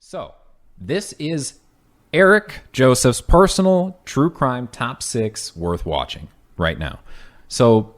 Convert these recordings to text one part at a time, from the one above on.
So, this is Eric Joseph's personal true crime top 6 worth watching right now. So,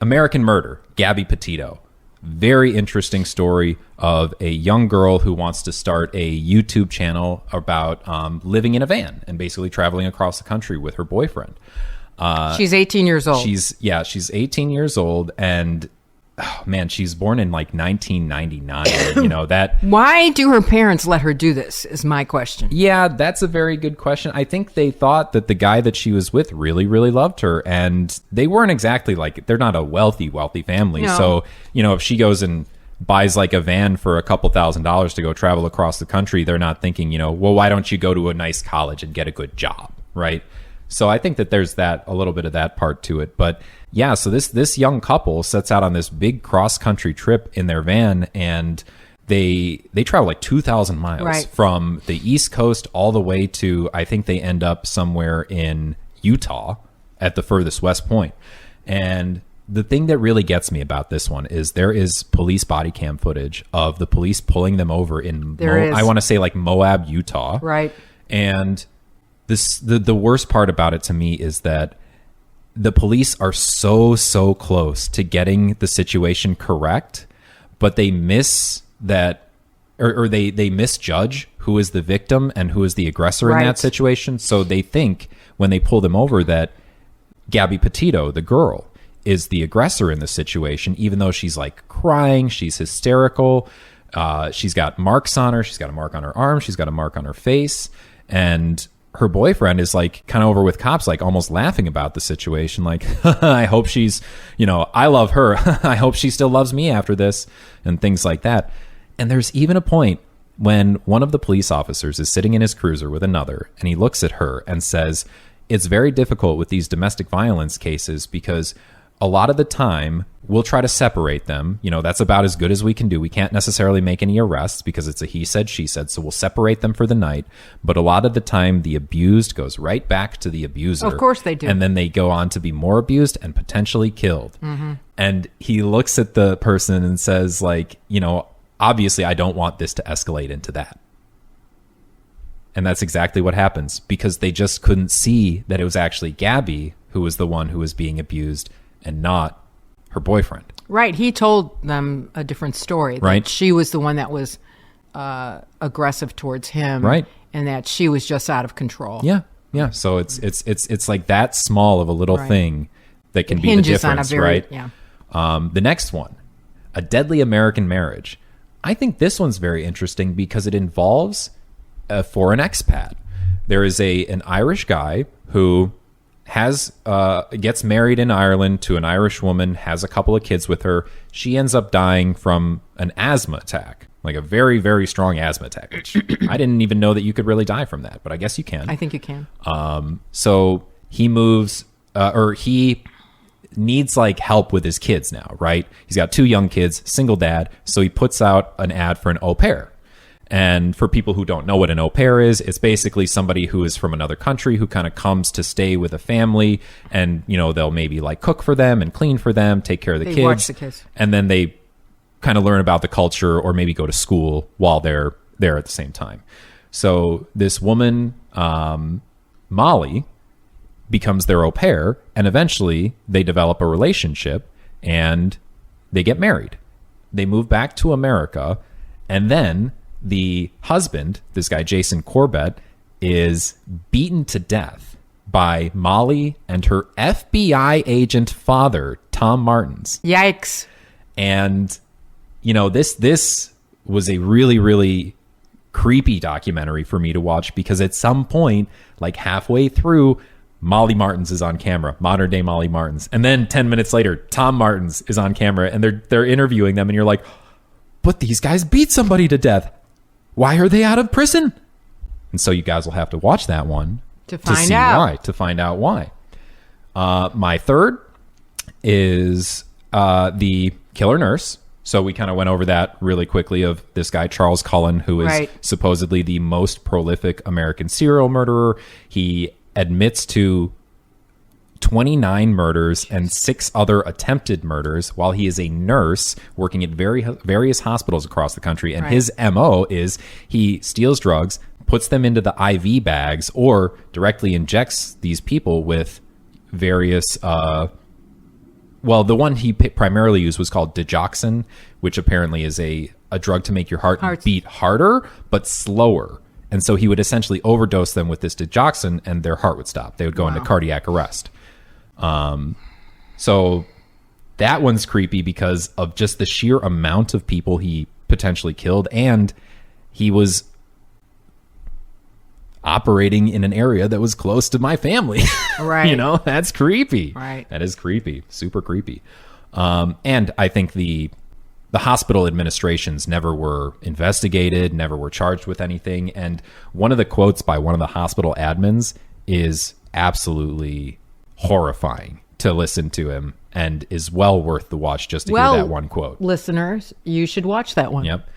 American Murder, Gabby Petito. Very interesting story of a young girl who wants to start a YouTube channel about living in a van and basically traveling across the country with her boyfriend. She's 18 years old. She's 18 years old, and oh, man, she's born in like 1999. You know that. Why do her parents let her do this? Is my question. Yeah, that's a very good question. I think they thought that the guy that she was with really, really loved her, and they weren't exactly like, they're not a wealthy family. No. So, you know, if she goes and buys like a van for a couple $1,000s to go travel across the country, they're not thinking, you know, well, why don't you go to a nice college and get a good job, right? So I think that there's that, a little bit of that part to it. But yeah, so this young couple sets out on this big cross-country trip in their van, and they travel like 2,000 miles Right. from the East Coast all the way to, I think they end up somewhere in Utah at the furthest west point. And the thing that really gets me about this one is there is police body cam footage of the police pulling them over in, I want to say like Moab, Utah. Right. And the worst part about it to me is that the police are so close to getting the situation correct, but they miss that, or they misjudge who is the victim and who is the aggressor in that situation. So they think when they pull them over that Gabby Petito, the girl, is the aggressor in the situation, even though she's like crying, she's hysterical, she's got marks on her, she's got a mark on her arm, she's got a mark on her face, and her boyfriend is like kind of over with cops, like almost laughing about the situation. Like, I hope she's, you know, I love her. I hope she still loves me after this, and things like that. And there's even a point when one of the police officers is sitting in his cruiser with another, and he looks at her and says, it's very difficult with these domestic violence cases because a lot of the time we'll try to separate them. You know, that's about as good as we can do. We can't necessarily make any arrests because it's a he said, she said. So we'll separate them for the night. But a lot of the time the abused goes right back to the abuser. Of course they do. And then they go on to be more abused and potentially killed. Mm-hmm. And he looks at the person and says, like, you know, obviously I don't want this to escalate into that. And that's exactly what happens because they just couldn't see that it was actually Gabby who was the one who was being abused and not her boyfriend. Right. He told them a different story. That Right. She was the one that was aggressive towards him. Right. And that she was just out of control. Yeah. Yeah. So it's like that small of a little Right. thing that can be the Hinges on a difference, very, right? yeah. The next one, A Deadly American Marriage. I think this one's very interesting because it involves a foreign expat. There is an Irish guy who gets married in Ireland to an Irish woman, has a couple of kids with her. She ends up dying from an asthma attack, like a very, very strong asthma attack, which I didn't even know that you could really die from that, but I guess you can. I think you can. So he moves, or he needs like help with his kids now, right? He's got 2 young kids, single dad. So he puts out an ad for an au pair. And for people who don't know what an au pair is, it's basically somebody who is from another country who kind of comes to stay with a family, and, you know, they'll maybe like cook for them and clean for them, take care of the They kids. watch the kids. And then they kind of learn about the culture or maybe go to school while they're there at the same time. So this woman, Molly, becomes their au pair, and eventually they develop a relationship and they get married. They move back to America, and then the husband, this guy Jason Corbett, is beaten to death by Molly and her FBI agent father, Tom Martins. Yikes. And, you know, this was a really, really creepy documentary for me to watch because at some point, like halfway through, Molly Martins is on camera, modern day Molly Martins. And then 10 minutes later, Tom Martins is on camera, and they're interviewing them, and you're like, but these guys beat somebody to death. Why are they out of prison? And so you guys will have to watch that one To find see out. why. To find out why. My third is The Killer Nurse. So we kind of went over that really quickly of this guy, Charles Cullen, who is Right. supposedly the most prolific American serial murderer. He admits to 29 murders and 6 other attempted murders while he is a nurse working at various hospitals across the country. And his MO is he steals drugs, puts them into the IV bags, or directly injects these people with various... well, the one he primarily used was called digoxin, which apparently is a drug to make your heart beat harder, but slower. And so he would essentially overdose them with this digoxin and their heart would stop. They would go into cardiac arrest. So that one's creepy because of just the sheer amount of people he potentially killed. And he was operating in an area that was close to my family. Right. You know, that's creepy. Right. That is creepy. Super creepy. And I think the hospital administrations never were investigated, never were charged with anything. And one of the quotes by one of the hospital admins is absolutely horrifying to listen to him and is well worth the watch just to hear that one quote. Listeners, you should watch that one. Yep.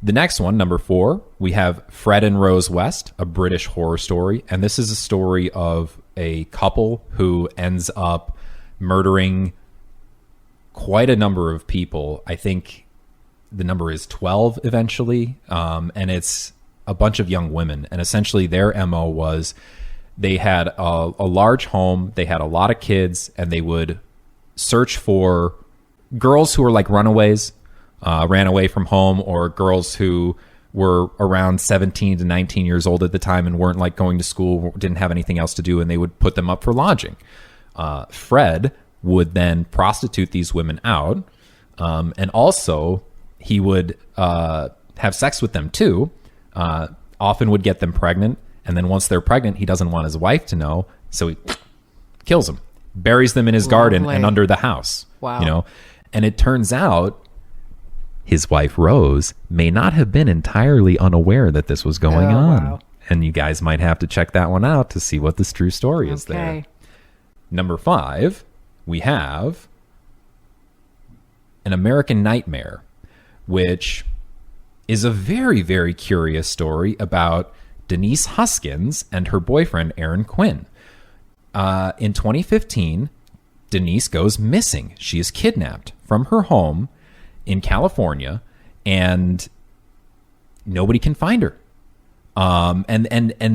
The next one, number 4, we have Fred and Rose West, a British horror story. And this is a story of a couple who ends up murdering quite a number of people. I think the number is 12 eventually. And it's a bunch of young women. And essentially their MO was they had a large home, they had a lot of kids, and they would search for girls who were like runaways, ran away from home, or girls who were around 17 to 19 years old at the time and weren't like going to school, didn't have anything else to do, and they would put them up for lodging. Fred would then prostitute these women out, and also he would have sex with them too, often would get them pregnant, and then once they're pregnant, he doesn't want his wife to know, so he kills them, buries them in his garden and under the house. Wow. You know, and it turns out his wife Rose may not have been entirely unaware that this was going on. Wow. And you guys might have to check that one out to see what this true story is there. Number 5, we have An American Nightmare, which is a very, very curious story about Denise Huskins and her boyfriend, Aaron Quinn. In 2015, Denise goes missing. She is kidnapped from her home in California, and nobody can find her. And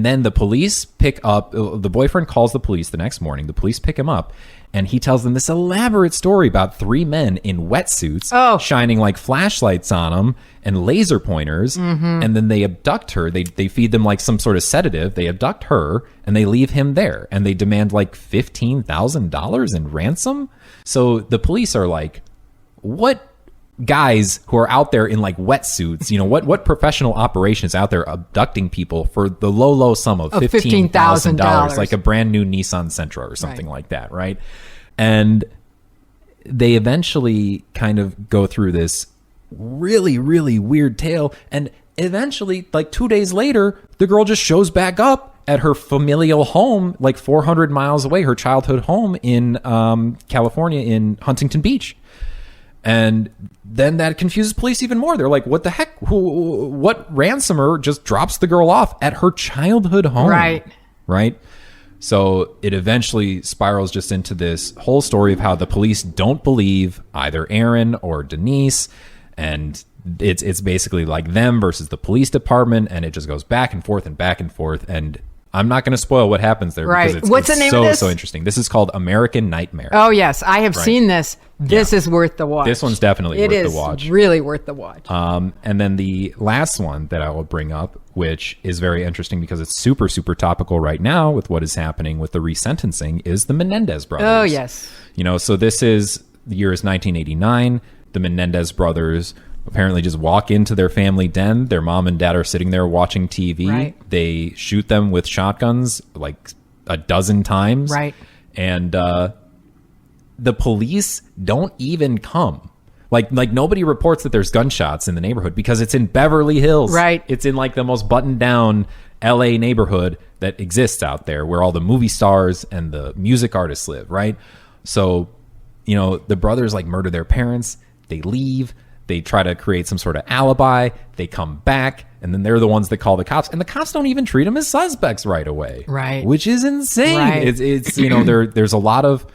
then the police pick up, the boyfriend calls the police the next morning. The police pick him up, and he tells them this elaborate story about 3 men in wetsuits shining like flashlights on them and laser pointers. Mm-hmm. And then they abduct her. They feed them like some sort of sedative. They abduct her and they leave him there, and they demand like $15,000 in ransom. So the police are like, what guys who are out there in like wetsuits, you know, what professional operation is out there abducting people for the low sum of $15,000, like a brand new Nissan Sentra or something like that, right? And they eventually kind of go through this really, really weird tale, and eventually, like 2 days later, the girl just shows back up at her familial home, like 400 miles away, her childhood home in California, in Huntington Beach. And then that confuses police even more. They're like, what the heck? What ransomer just drops the girl off at her childhood home? Right? So it eventually spirals just into this whole story of how the police don't believe either Aaron or Denise. And it's basically like them versus the police department. And it just goes back and forth and back and forth. And I'm not going to spoil what happens there. Right. Because What's the name of this? So interesting. This is called American Nightmare. Oh, yes. I have seen this. This is worth the watch. This one's definitely worth the watch. It is really worth the watch. And then the last one that I will bring up, which is very interesting because it's super, super topical right now with what is happening with the resentencing, is the Menendez brothers. Oh, yes. You know, so the year is 1989. The Menendez brothers apparently just walk into their family den. Their mom and dad are sitting there watching TV. Right. They shoot them with shotguns like a dozen times. Right. And the police don't even come. Like nobody reports that there's gunshots in the neighborhood because it's in Beverly Hills. Right. It's in like the most buttoned down LA neighborhood that exists out there, where all the movie stars and the music artists live, right? So, you know, the brothers like murder their parents. They leave. They try to create some sort of alibi. They come back, and then they're the ones that call the cops. And the cops don't even treat them as suspects right away. Right. Which is insane. Right. It's there's a lot of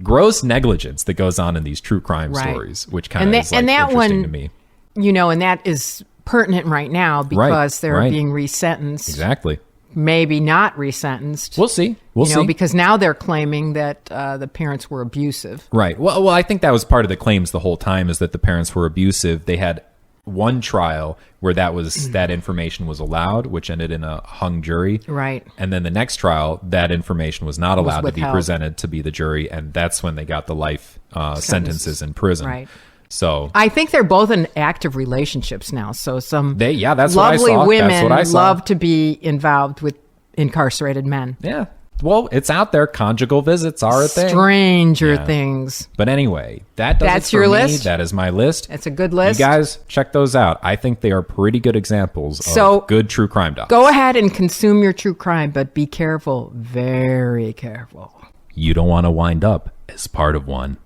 gross negligence that goes on in these true crime stories, which kind of is interesting to me. And that is pertinent right now because they're being resentenced. Exactly. Maybe not resentenced. We'll see. We'll see. Because now they're claiming that the parents were abusive. Right. Well, I think that was part of the claims the whole time, is that the parents were abusive. They had one trial where that information was allowed, which ended in a hung jury. Right. And then the next trial, that information was not allowed to be withheld. presented to be the jury, and that's when they got the life sentences in prison. Right. So I think they're both in active relationships now. So some that's lovely what I saw. women That's what I saw. love to be involved with incarcerated men. Yeah. Well, it's out there. Conjugal visits are a thing. Stranger things. But anyway, that's it for your me. list? That is my list. It's a good list. You guys, check those out. I think they are pretty good examples of good true crime docs. Go ahead and consume your true crime, but be careful. Very careful. You don't want to wind up as part of one.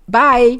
Bye.